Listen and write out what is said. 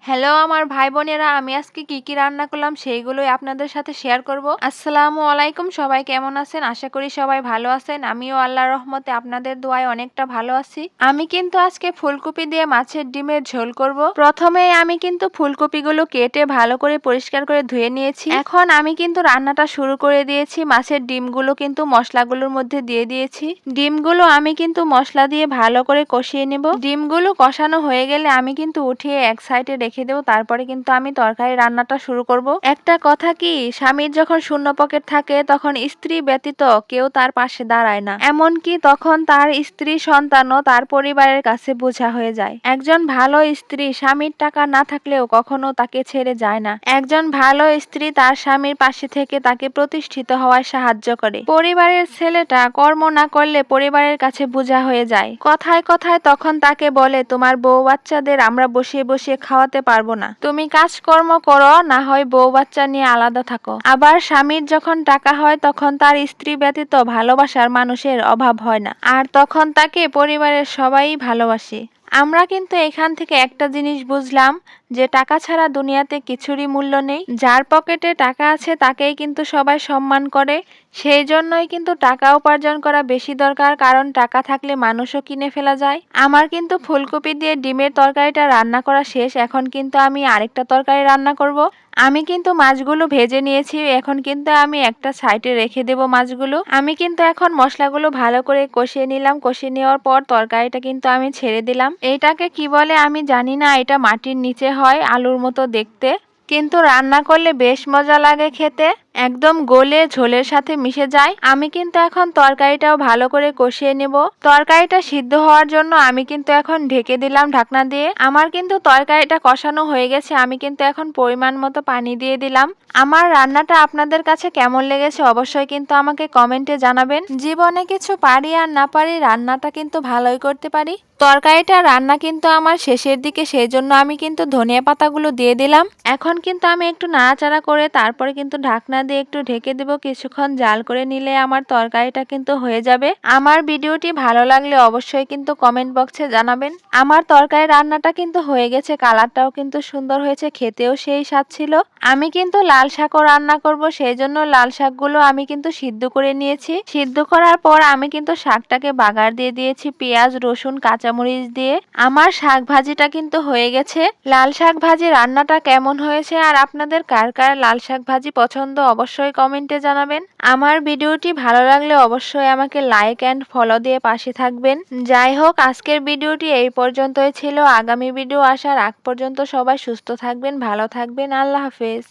Hello আমার ভাই বোনেরা, আমি আজকে কি রান্না করলাম সেইগুলোই আপনাদের সাথে শেয়ার করব। আসসালামু আলাইকুম, সবাই কেমন আছেন? আশা করি সবাই ভালো আছেন। আমিও আল্লাহর রহমতে আপনাদের দোয়ায় অনেকটা ভালো আছি। আমি কিন্তু আজকে ফুলকপি দিয়ে মাছের ডিমের ঝোল করব। প্রথমে আমি কিন্তু ফুলকপিগুলো কেটে ভালো করে পরিষ্কার করে ধুয়ে নিয়েছি। এখন আমি কিন্তু রান্নাটা শুরু করে দিয়েছি। মাছের ডিমগুলো কিন্তু মশলাগুলোর মধ্যে দিয়ে দিয়েছি। ডিমগুলো আমি কিন্তু মশলা দিয়ে ভালো করে কষিয়ে নেব। ডিমগুলো কষানো হয়ে গেলে আমি কিন্তু উঠিয়ে এক সাইডে রেখে দেবো। তারপরে কিন্তু আমি তরকারি রান্নাটা শুরু করব। একটা কথা কি, স্বামীর যখন শূন্য পকেট থাকে তখন স্ত্রী ব্যতীত কেউ তার পাশে দাঁড়ায় না। এমনকি তখন তার স্ত্রী সন্তানও তার পরিবারের কাছে বোঝা হয়ে যায়। একজন ভালো স্ত্রী স্বামীর টাকা না থাকলেও কখনো তাকে ছেড়ে যায় না। একজন ভালো স্ত্রী তার স্বামীর পাশে থেকে তাকে প্রতিষ্ঠিত হওয়ায় সাহায্য করে। পরিবারের ছেলেটা কর্ম না করলে পরিবারের কাছে বোঝা হয়ে যায়। কথায় কথায় তখন তাকে বলে, তোমার বউ বাচ্চাদের আমরা বসিয়ে বসিয়ে খাওয়াতে পারবো না, তুমি কাজকর্ম করো, না হয় বউ বাচ্চা নিয়ে আলাদা থাকো। আবার স্বামীর যখন টাকা হয় তখন তার স্ত্রী ব্যতীত ভালোবাসার মানুষের অভাব হয় না, আর তখন তাকে পরিবারের সবাই ভালোবাসে। আমরা কিন্তু এখান থেকে একটা জিনিস বুঝলাম, যে টাকা ছাড়া দুনিয়াতে কিছুরই মূল্য নেই। যার পকেটে টাকা আছে তাকেই কিন্তু সবাই সম্মান করে। সেই জন্যই কিন্তু টাকা উপার্জন করা বেশি দরকার, কারণ টাকা থাকলে মানুষও কিনে ফেলা যায়। আমার কিন্তু ফুলকপি দিয়ে ডিমের তরকারিটা রান্না করা শেষ। এখন কিন্তু আমি আরেকটা তরকারি রান্না করব। আমি কিন্তু মাছগুলো ভেজে নিয়েছি। এখন কিন্তু আমি একটা সাইডে রেখে দেব মাছগুলো। আমি কিন্তু এখন মশলাগুলো ভালো করে কষিয়ে নিলাম। কষিয়ে নেওয়ার পর তরকারিটা কিন্তু আমি ছেড়ে দিলাম। এটাকে কি বলে আমি জানি না, এটা মাটির নিচে হয়, আলুর মতো দেখতে, কিন্তু রান্না করলে বেশ মজা লাগে খেতে। একদম গলে ঝোলের সাথে মিশে যায়। আমি কিন্তু এখন তরকারিটাও ভালো করে কষিয়ে নেব। তরকারিটা সিদ্ধ হওয়ার জন্য আমি কিন্তু এখন ঢেকে দিলাম ঢাকনা দিয়ে। আমার কিন্তু তরকারিটা কষানো হয়ে গেছে। আমি কিন্তু এখন পরিমাণ মতো পানি দিয়ে দিলাম। আমার রান্নাটা আপনাদের কাছে কেমন লেগেছে অবশ্যই কিন্তু আমাকে কমেন্টে জানাবেন। জীবনে কিছু পারি আর না পারি, রান্নাটা কিন্তু ভালোই করতে পারি। তরকারিটা রান্না কিন্তু আমার শেষের দিকে, সেই জন্য আমি কিন্তু ধনিয়া পাতাগুলো দিয়ে দিলাম। এখন কিন্তু আমি একটু নাড়াচাড়া করে তারপরে কিন্তু ঢাকনা দিয়ে একটু ঢেকে দেব। কিছুক্ষণ জাল করে নিলে আমার তরকারিটা কিন্তু হয়ে যাবে। আমার ভিডিওটি ভালো লাগলে অবশ্যই কিন্তু কমেন্ট বক্সে জানাবেন। আমার তরকারি রান্নাটা কিন্তু হয়ে গেছে, কালারটাও কিন্তু সুন্দর হয়েছে, খেতেও সেই স্বাদ ছিল। আমি কিন্তু লাল শাকও রান্না করব, সেই জন্য লাল শাকগুলো আমি কিন্তু সিদ্ধ করে নিয়েছি। সিদ্ধ করার পর আমি কিন্তু শাকটাকে বাগার দিয়ে দিয়েছি পেঁয়াজ রসুন কাঁচামরিচ দিয়ে। আমার শাক ভাজিটা কিন্তু হয়ে গেছে। লাল শাক ভাজি রান্নাটা কেমন হয়েছে আর আপনাদের কার কার লাল শাক ভাজি পছন্দ অবশ্যই কমেন্টে জানাবেন। আমার ভিডিওটি ভালো লাগলে অবশ্যই আমাকে লাইক এন্ড ফলো দিয়ে পাশে থাকবেন। যাই হোক, আজকের ভিডিওটি এই পর্যন্তই ছিল। আগামী ভিডিও আসার আগ পর্যন্ত সবাই সুস্থ থাকবেন, ভালো থাকবেন। আল্লাহ হাফেজ।